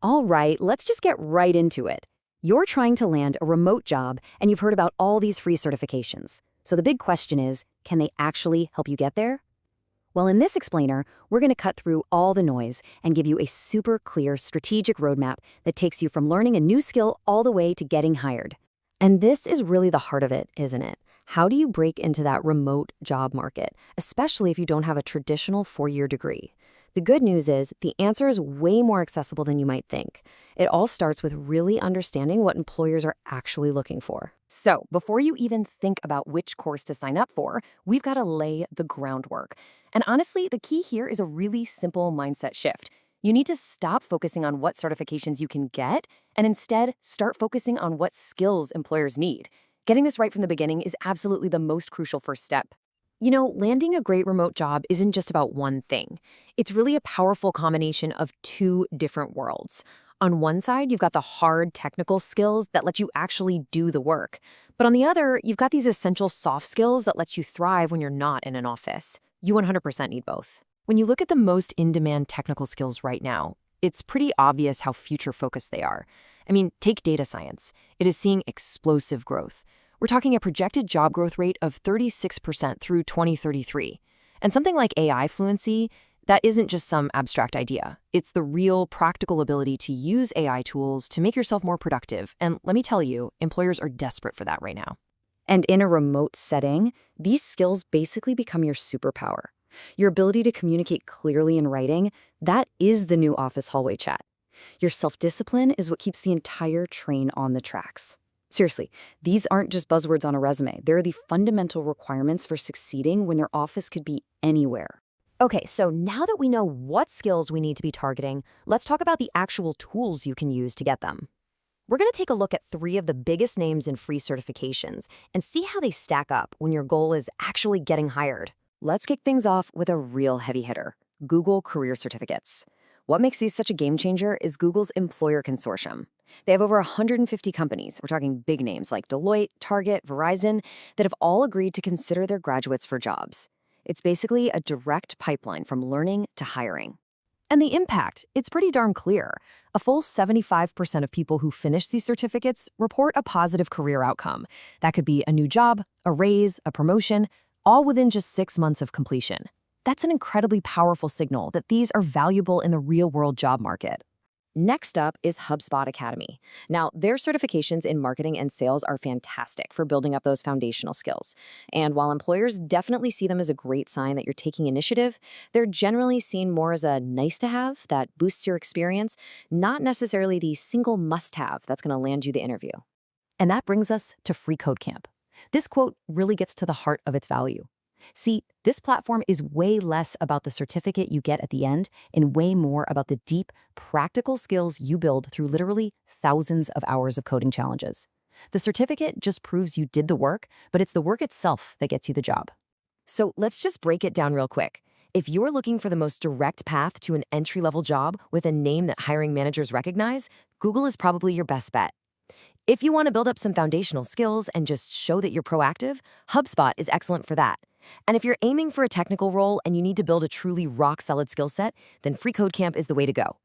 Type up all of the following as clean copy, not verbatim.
All right, let's just get right into it. You're trying to land a remote job, and you've heard about all these free certifications. So the big question is, can they actually help you get there? Well, in this explainer, we're going to cut through all the noise and give you a super clear strategic roadmap that takes you from learning a new skill all the way to getting hired. And this is really the heart of it, isn't it? How do you break into that remote job market, especially if you don't have a traditional 4-year degree? The good news is the answer is way more accessible than you might think. It all starts with really understanding what employers are actually looking for. So, before you even think about which course to sign up for, we've got to lay the groundwork. And honestly, the key here is a really simple mindset shift. You need to stop focusing on what certifications you can get and instead start focusing on what skills employers need. Getting this right from the beginning is absolutely the most crucial first step. You know, landing a great remote job isn't just about one thing. It's really a powerful combination of two different worlds. On one side, you've got the hard technical skills that let you actually do the work. But on the other, you've got these essential soft skills that let you thrive when you're not in an office. You 100% need both. When you look at the most in-demand technical skills right now, it's pretty obvious how future-focused they are. I mean, take data science. It is seeing explosive growth. We're talking a projected job growth rate of 36% through 2033. And something like AI fluency, that isn't just some abstract idea. It's the real practical ability to use AI tools to make yourself more productive. And let me tell you, employers are desperate for that right now. And in a remote setting, these skills basically become your superpower. Your ability to communicate clearly in writing, that is the new office hallway chat. Your self-discipline is what keeps the entire train on the tracks. Seriously, these aren't just buzzwords on a resume. They're the fundamental requirements for succeeding when their office could be anywhere. Okay, so now that we know what skills we need to be targeting, let's talk about the actual tools you can use to get them. We're going to take a look at 3 of the biggest names in free certifications and see how they stack up when your goal is actually getting hired. Let's kick things off with a real heavy hitter, Google Career Certificates. What makes these such a game changer is Google's employer consortium. They have over 150 companies, we're talking big names like Deloitte, Target, Verizon, that have all agreed to consider their graduates for jobs. It's basically a direct pipeline from learning to hiring. And the impact, it's pretty darn clear. A full 75% of people who finish these certificates report a positive career outcome. That could be a new job, a raise, a promotion, all within just 6 months of completion. That's an incredibly powerful signal that these are valuable in the real-world job market. Next up is HubSpot Academy. Now, their certifications in marketing and sales are fantastic for building up those foundational skills. And while employers definitely see them as a great sign that you're taking initiative, they're generally seen more as a nice-to-have that boosts your experience, not necessarily the single must-have that's going to land you the interview. And that brings us to Free Code Camp. This quote really gets to the heart of its value. See, this platform is way less about the certificate you get at the end and way more about the deep, practical skills you build through literally thousands of hours of coding challenges. The certificate just proves you did the work, but it's the work itself that gets you the job. So let's just break it down real quick. If you're looking for the most direct path to an entry-level job with a name that hiring managers recognize, Google is probably your best bet. If you want to build up some foundational skills and just show that you're proactive, HubSpot is excellent for that. And if you're aiming for a technical role and you need to build a truly rock-solid skill set, then Free Code Camp is the way to go.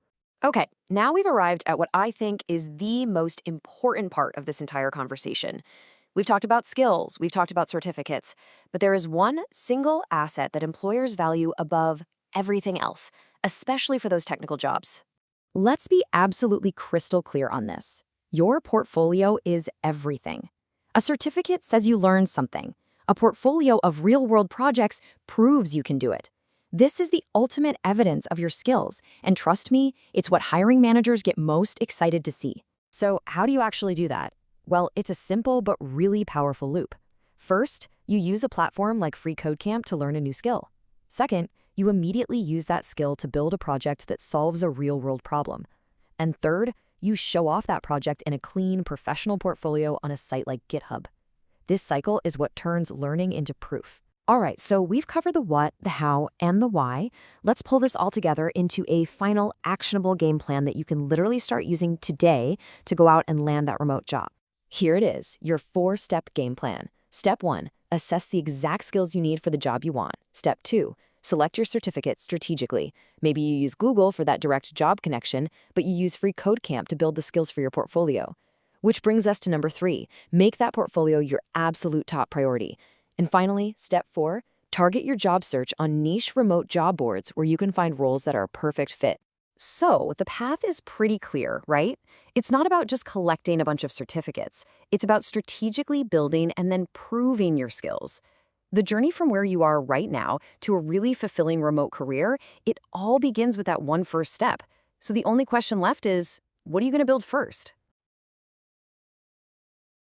Okay, now we've arrived at what I think is the most important part of this entire conversation. We've talked about skills, we've talked about certificates, but there is one single asset that employers value above everything else, especially for those technical jobs. Let's be absolutely crystal clear on this. Your portfolio is everything. A certificate says you learned something. A portfolio of real-world projects proves you can do it. This is the ultimate evidence of your skills, and trust me, it's what hiring managers get most excited to see. So how do you actually do that? Well, it's a simple but really powerful loop. First, you use a platform like Free Code Camp to learn a new skill. Second, you immediately use that skill to build a project that solves a real-world problem. And third, you show off that project in a clean, professional portfolio on a site like GitHub. This cycle is what turns learning into proof. All right, so we've covered the what, the how, and the why. Let's pull this all together into a final actionable game plan that you can literally start using today to go out and land that remote job. Here it is, your 4-step game plan. Step 1, assess the exact skills you need for the job you want. Step 2, Select your certificate strategically. Maybe you use Google for that direct job connection, but you use free code camp to build the skills for your portfolio. Which brings us to number 3. Make that portfolio your absolute top priority. And finally, step 4, target your job search on niche remote job boards where you can find roles that are a perfect fit. So, the path is pretty clear, right? It's not about just collecting a bunch of certificates. It's about strategically building and then proving your skills. The journey from where you are right now to a really fulfilling remote career, it all begins with that one first step. So the only question left is, what are you going to build first?